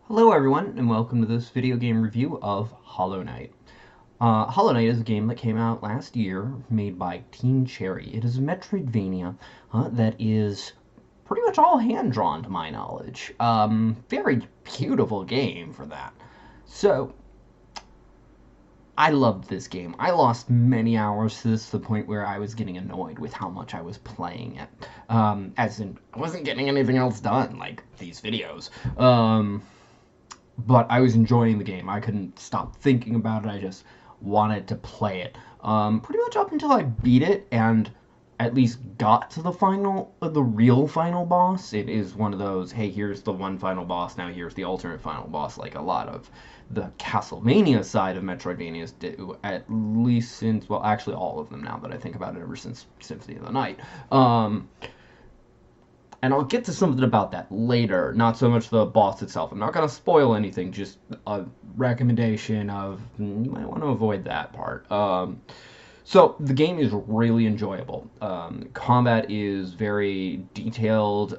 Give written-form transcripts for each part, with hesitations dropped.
Hello everyone, and welcome to this video game review of Hollow Knight. Hollow Knight is a game that came out last year, made by Team Cherry. It is a Metroidvania that is pretty much all hand-drawn to my knowledge. Very beautiful game for that. So, I loved this game. I lost many hours to this to the point where I was getting annoyed with how much I was playing it. As in, I wasn't getting anything else done, like these videos. But I was enjoying the game. I couldn't stop thinking about it. I just wanted to play it. Pretty much up until I beat it and at least got to the real final boss. It is one of those, hey, here's the one final boss, now here's the alternate final boss, like a lot of the Castlevania side of Metroidvanias do, at least since, well, actually all of them now that I think about it, ever since Symphony of the Night. And I'll get to something about that later, not so much the boss itself. I'm not going to spoil anything, just a recommendation of you might want to avoid that part. So the game is really enjoyable. Combat is very detailed.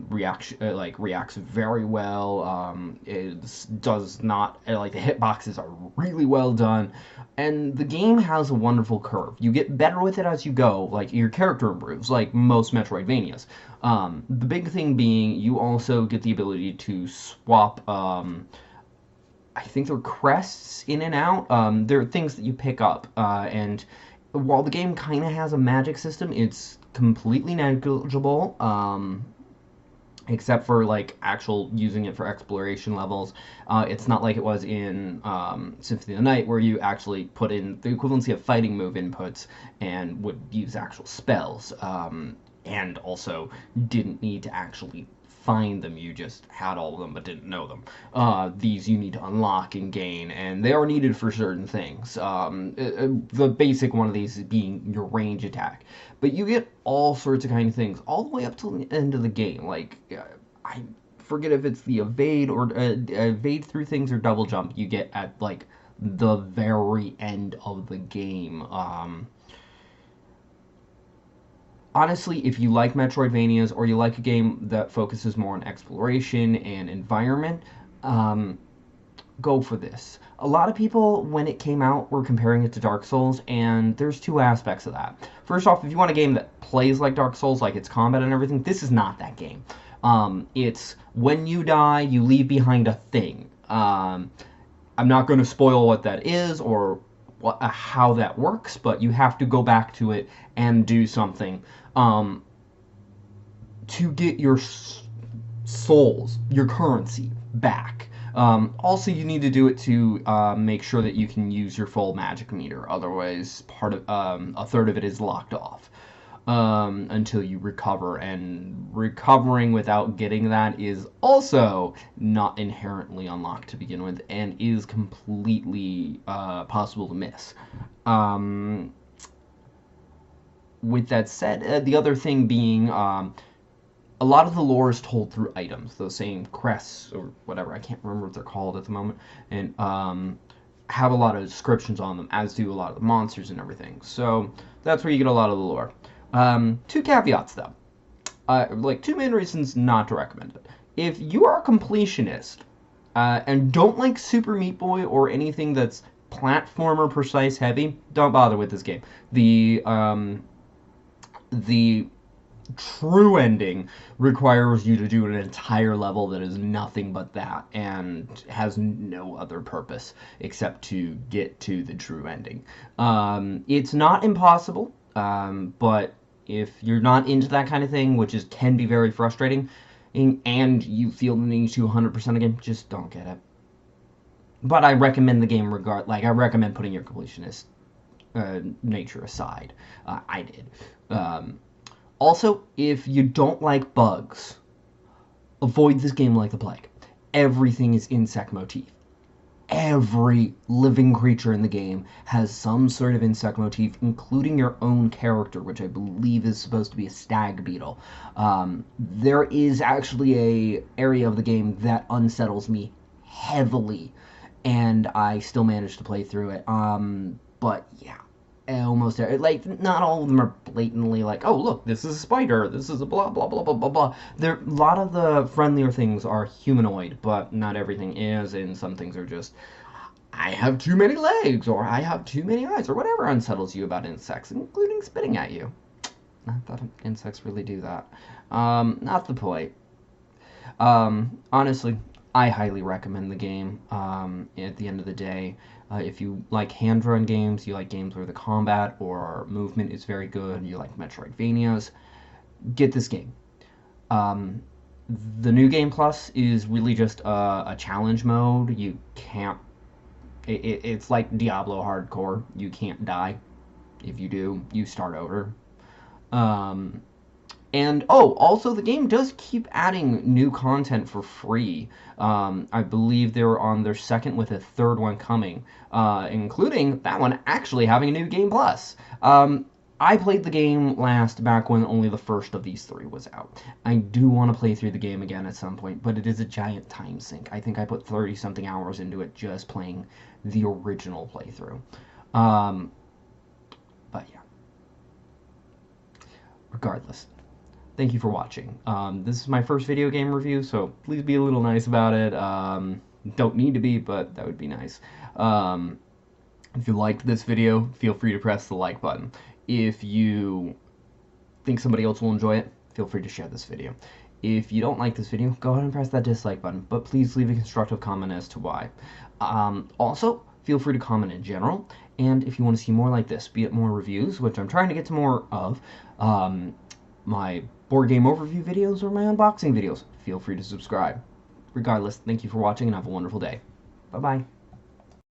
Reacts very well. It does not like the hitboxes are really well done, and the game has a wonderful curve. You get better with it as you go. Like your character improves, like most Metroidvanias. The big thing being you also get the ability to swap. I think they're crests in and out. They're things that you pick up, and while the game kind of has a magic system, it's completely negligible, except for like actual using it for exploration levels. It's not like it was in Symphony of the Night, where you actually put in the equivalency of fighting move inputs and would use actual spells, and also didn't need to actually find them. You just had all of them but didn't know them. These you need to unlock and gain, and they are needed for certain things. The basic one of these is being your range attack, but you get all sorts of kind of things all the way up to the end of the game. Like I forget if it's the evade or evade through things or double jump you get at like the very end of the game. Honestly, if you like Metroidvanias or you like a game that focuses more on exploration and environment, um, go for this. A lot of people, when it came out, were comparing it to Dark Souls, and there's two aspects of that. First off, if you want a game that plays like Dark Souls, like its combat and everything, this is not that game. It's when you die, you leave behind a thing. I'm not going to spoil what that is or how that works, but you have to go back to it and do something um, to get your souls, your currency back. Also, you need to do it to make sure that you can use your full magic meter. Otherwise, a third of it is locked off until you recover. And recovering without getting that is also not inherently unlocked to begin with, and is completely possible to miss. With that said, the other thing being a lot of the lore is told through items, those same crests or whatever, I can't remember what they're called at the moment, and have a lot of descriptions on them, as do a lot of the monsters and everything. So that's where you get a lot of the lore. Two caveats though. Like two main reasons not to recommend it. If you are a completionist and don't like Super Meat Boy or anything that's platformer precise heavy, don't bother with this game. The true ending requires you to do an entire level that is nothing but that and has no other purpose except to get to the true ending. It's not impossible, but if you're not into that kind of thing, which can be very frustrating, and you feel the need to 100% again, just don't get it. But I recommend the game I recommend putting your completionist nature aside. I did. Also, if you don't like bugs, avoid this game like the plague. Everything is insect motif. Every living creature in the game has some sort of insect motif, including your own character, which I believe is supposed to be a stag beetle. There is actually a area of the game that unsettles me heavily, and I still managed to play through it. But yeah, almost like not all of them are blatantly like, oh look, this is a spider, this is a blah blah blah blah blah blah. There, a lot of the friendlier things are humanoid, but not everything is, and some things are just, I have too many legs, or I have too many eyes, or whatever unsettles you about insects, including spitting at you. Not that insects really do that. Not the point. Honestly, I highly recommend the game. At the end of the day, if you like hand-drawn games, you like games where the combat or movement is very good, you like Metroidvanias, get this game. Um, the new game plus is really just a challenge mode. You can't. It's like Diablo hardcore. You can't die. If you do, you start over. Um, And oh, also the game does keep adding new content for free. I believe they're on their second with a third one coming, including that one actually having a new game plus. I played the game last back when only the first of these three was out. I do want to play through the game again at some point, but it is a giant time sink. I think I put 30 something hours into it just playing the original playthrough. Um, but yeah, regardless. Thank you for watching. This is my first video game review, so please be a little nice about it. Don't need to be, but that would be nice. Um, if you liked this video, feel free to press the like button. If you think somebody else will enjoy it, feel free to share this video. If you don't like this video, go ahead and press that dislike button, but please leave a constructive comment as to why. Also, feel free to comment in general, and if you want to see more like this, be it more reviews, which I'm trying to get to more of, my board game overview videos or my unboxing videos, feel free to subscribe. Regardless, thank you for watching and have a wonderful day. Bye-bye.